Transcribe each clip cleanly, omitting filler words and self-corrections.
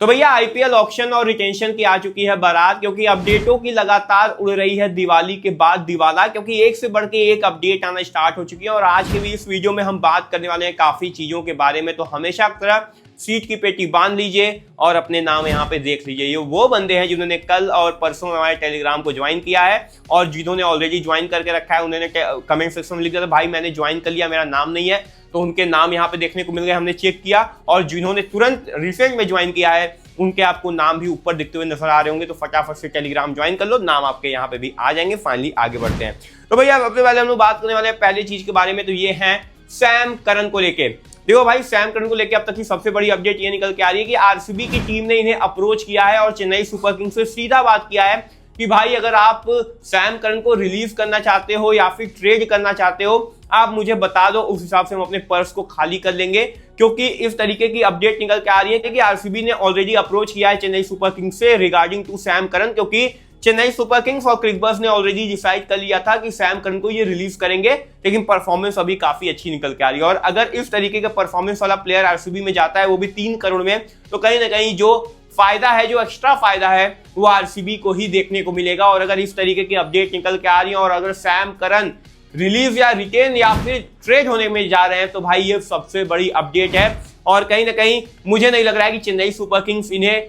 तो भैया IPL auction और रिटेंशन की आ चुकी है बारात, क्योंकि अपडेटों की लगातार उड़ रही है दिवाली के बाद दिवाला, क्योंकि एक से बढ़ के एक अपडेट आना स्टार्ट हो चुकी है। और आज के भी इस वीडियो में हम बात करने वाले हैं काफी चीजों के बारे में। तो हमेशा की तरह सीट की पेटी बांध लीजिए और अपने नाम यहाँ पे देख लीजिए। ये वो बंदे हैं जिन्होंने कल और परसों में हमारे टेलीग्राम को ज्वाइन किया है, और जिन्होंने ऑलरेडी ज्वाइन करके रखा है उन्होंने कमेंट सेक्शन में लिख दिया था भाई मैंने ज्वाइन कर लिया, मेरा नाम नहीं है। तो उनके नाम यहाँ पे देखने को मिल गए, हमने चेक किया। और जिन्होंने तुरंत रिसेंट में ज्वाइन किया है उनके आपको नाम भी ऊपर दिखते हुए नजर आ रहे होंगे। तो फटाफट से टेलीग्राम ज्वाइन कर लो, नाम आपके यहाँ पे भी आ जाएंगे। फाइनली आगे बढ़ते हैं। तो भैया सबसे पहले हम लोग बात करने वाले हैं पहली चीज के बारे में, तो ये है सैम करन को लेके। देखो भाई, सैम करन को लेके अब तक की सबसे बड़ी अपडेट ये निकल के आ रही है कि आरसीबी की टीम ने इन्हें अप्रोच किया है और चेन्नई सुपर किंग्स से सीधा बात किया है कि भाई अगर आप सैम करन को रिलीज करना चाहते हो या फिर ट्रेड करना चाहते हो, आप मुझे बता दो, उस हिसाब से हम अपने पर्स को खाली कर लेंगे। क्योंकि इस तरीके की अपडेट निकल के आ रही है कि आरसीबी ने ऑलरेडी अप्रोच किया है चेन्नई सुपर किंग्स से रिगार्डिंग टू सैम करन, क्योंकि चेन्नई सुपर किंग्स और क्रिकबर्स ने ऑलरेडी डिसाइड कर लिया था कि सैम करन को ये रिलीज करेंगे, लेकिन परफॉर्मेंस अभी काफी अच्छी निकल के आ रही है। और अगर इस तरीके का परफॉर्मेंस वाला प्लेयर आरसीबी में जाता है, वो भी 3 करोड़ में, तो कहीं ना कहीं जो फायदा है, जो एक्स्ट्रा फायदा है, वो आरसीबी को ही देखने को मिलेगा। और अगर इस तरीके की अपडेट निकल के आ रही है और अगर सैम करन रिलीज या रिटेन या फिर ट्रेड होने में जा रहे हैं, तो भाई ये सबसे बड़ी अपडेट है। और कहीं ना कहीं मुझे नहीं लग रहा है कि चेन्नई सुपर किंग्स इन्हें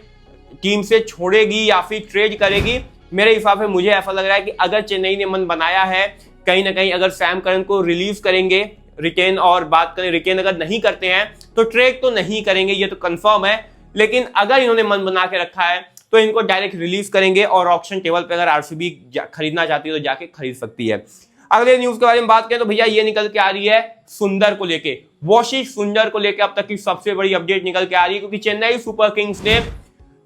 टीम से छोड़ेगी या फिर ट्रेड करेगी। मेरे हिसाब से मुझे ऐसा लग रहा है कि अगर चेन्नई ने मन बनाया है, कहीं ना कहीं अगर सैम करन को रिलीज करेंगे, रिटेन और बात करें रिटेन अगर नहीं करते हैं तो ट्रेड तो नहीं करेंगे, ये तो कंफर्म है। लेकिन अगर इन्होंने मन बना के रखा है तो इनको डायरेक्ट रिलीज करेंगे और ऑक्शन टेबल पे अगर आरसीबी खरीदना चाहती है तो जाके खरीद सकती है। अगले न्यूज के बारे में बात करें तो भैया ये निकल के आ रही है सुंदर को लेके, वॉशिंग सुंदर को लेके अब तक की सबसे बड़ी अपडेट निकल के आ रही है, क्योंकि चेन्नई सुपर किंग्स ने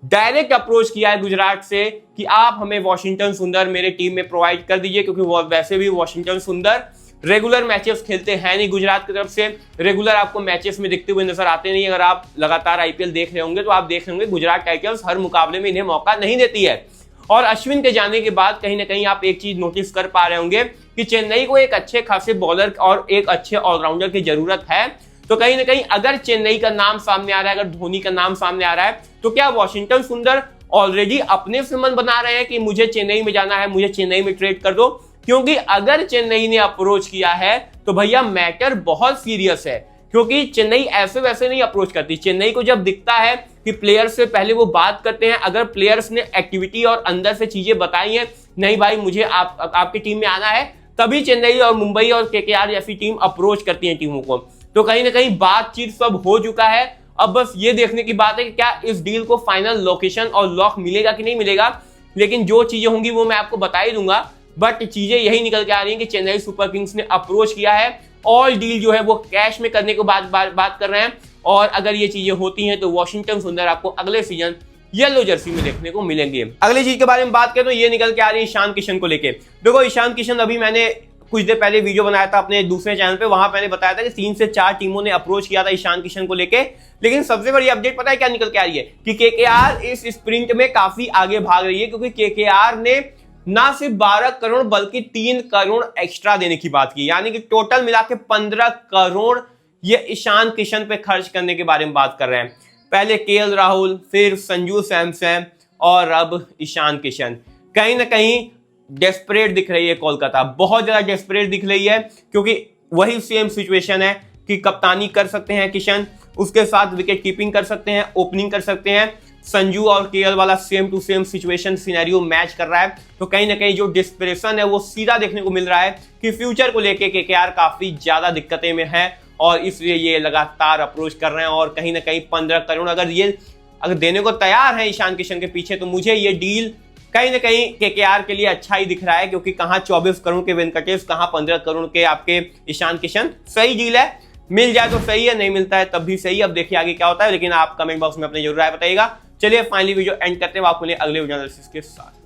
डायरेक्ट अप्रोच किया है गुजरात से कि आप हमें वॉशिंगटन सुंदर मेरे टीम में प्रोवाइड कर दीजिए, क्योंकि वो वैसे भी वॉशिंगटन सुंदर रेगुलर मैचेस खेलते हैं नहीं गुजरात की तरफ से, रेगुलर आपको मैचेस में दिखते हुए नजर आते नहीं। अगर आप लगातार आईपीएल देख रहे होंगे तो आप देख रहे होंगे गुजरात टाइटंस हर मुकाबले में इन्हें मौका नहीं देती है। और अश्विन के जाने के बाद कहीं ना कहीं आप एक चीज नोटिस कर पा रहे होंगे कि चेन्नई को एक अच्छे खासे बॉलर और एक अच्छे ऑलराउंडर की जरूरत है। तो कहीं ना कहीं अगर चेन्नई का नाम सामने आ रहा है, अगर धोनी का नाम सामने आ रहा है, तो क्या वॉशिंगटन सुंदर ऑलरेडी अपने से मन बना रहे हैं कि मुझे चेन्नई में जाना है, मुझे चेन्नई में ट्रेड कर दो? क्योंकि अगर चेन्नई ने अप्रोच किया है तो भैया मैटर बहुत सीरियस है, क्योंकि चेन्नई ऐसे वैसे नहीं अप्रोच करती। चेन्नई को जब दिखता है कि प्लेयर्स से पहले वो बात करते हैं, अगर प्लेयर्स ने एक्टिविटी और अंदर से चीजें बताई हैं, नहीं भाई मुझे आपकी टीम में आना है, तभी चेन्नई और मुंबई और केकेआर जैसी टीम अप्रोच करती है टीमों को। तो कहीं ना कहीं बातचीत सब हो चुका है, अब बस ये देखने की बात है कि क्या इस डील को फाइनल लोकेशन और लॉक मिलेगा कि नहीं मिलेगा। लेकिन जो चीजें होंगी वो मैं आपको बता ही दूंगा, बट चीजें यही निकल के आ रही हैं कि चेन्नई सुपर किंग्स ने अप्रोच किया है, ऑल डील जो है वो कैश में करने को बात कर रहे हैं। और अगर ये चीजें होती हैं तो वॉशिंगटन सुंदर आपको अगले सीजन येलो जर्सी में देखने को मिलेंगे। अगली चीज के बारे में बात करें तो ये निकल के आ रही है ईशान किशन को लेके। देखो ईशान किशन, अभी मैंने कुछ देर पहले वीडियो बनाया था अपने दूसरे चैनल पे, वहां मैंने बताया था कि 3 से 4 टीमों ने अप्रोच किया था ईशान किशन को लेके। लेकिन सबसे बड़ी अपडेट पता है क्या निकल के आ रही है कि केकेआर इस स्प्रिंट में काफी आगे भाग रही है, क्योंकि केकेआर ने ना सिर्फ 12 करोड़ बल्कि 3 करोड़ एक्स्ट्रा देने की बात की, यानी कि टोटल मिला के 15 करोड़ ये ईशान किशन पे खर्च करने के बारे में बात कर रहे हैं। पहले केएल राहुल, फिर संजू सैमसन और अब ईशान किशन। कहीं ना कहीं डेस्परेट दिख रही है कोलकाता, बहुत ज्यादा डेस्परेट दिख रही है, क्योंकि वही सेम सिचुएशन है कि कप्तानी कर सकते हैं किशन, उसके साथ विकेट कीपिंग कर सकते हैं, ओपनिंग कर सकते हैं। संजू और केएल वाला same to same situation scenario match कर रहा है। तो कहीं ना कहीं जो डिस्प्रेशन है वो सीधा देखने को मिल रहा है कि फ्यूचर को लेके केकेआर काफी ज्यादा दिक्कतें में है, और इसलिए ये लगातार अप्रोच कर रहे हैं। और कहीं ना कहीं 15 करोड़ अगर देने को तैयार है ईशान किशन के पीछे, तो मुझे ये डील कहीं ना कहीं केकेआर के लिए अच्छा ही दिख रहा है, क्योंकि कहां 24 करोड़ के वेंकटेश, कहां 15 करोड़ के आपके ईशान किशन। सही डील है, मिल जाए तो सही है, नहीं मिलता है तब भी सही। अब देखिए आगे क्या होता है, लेकिन आप कमेंट बॉक्स में अपनी जरूर राय बताइएगा। चलिए फाइनली वीडियो एंड करते हैं, आपको अगले वीडियो एनालिसिस के साथ।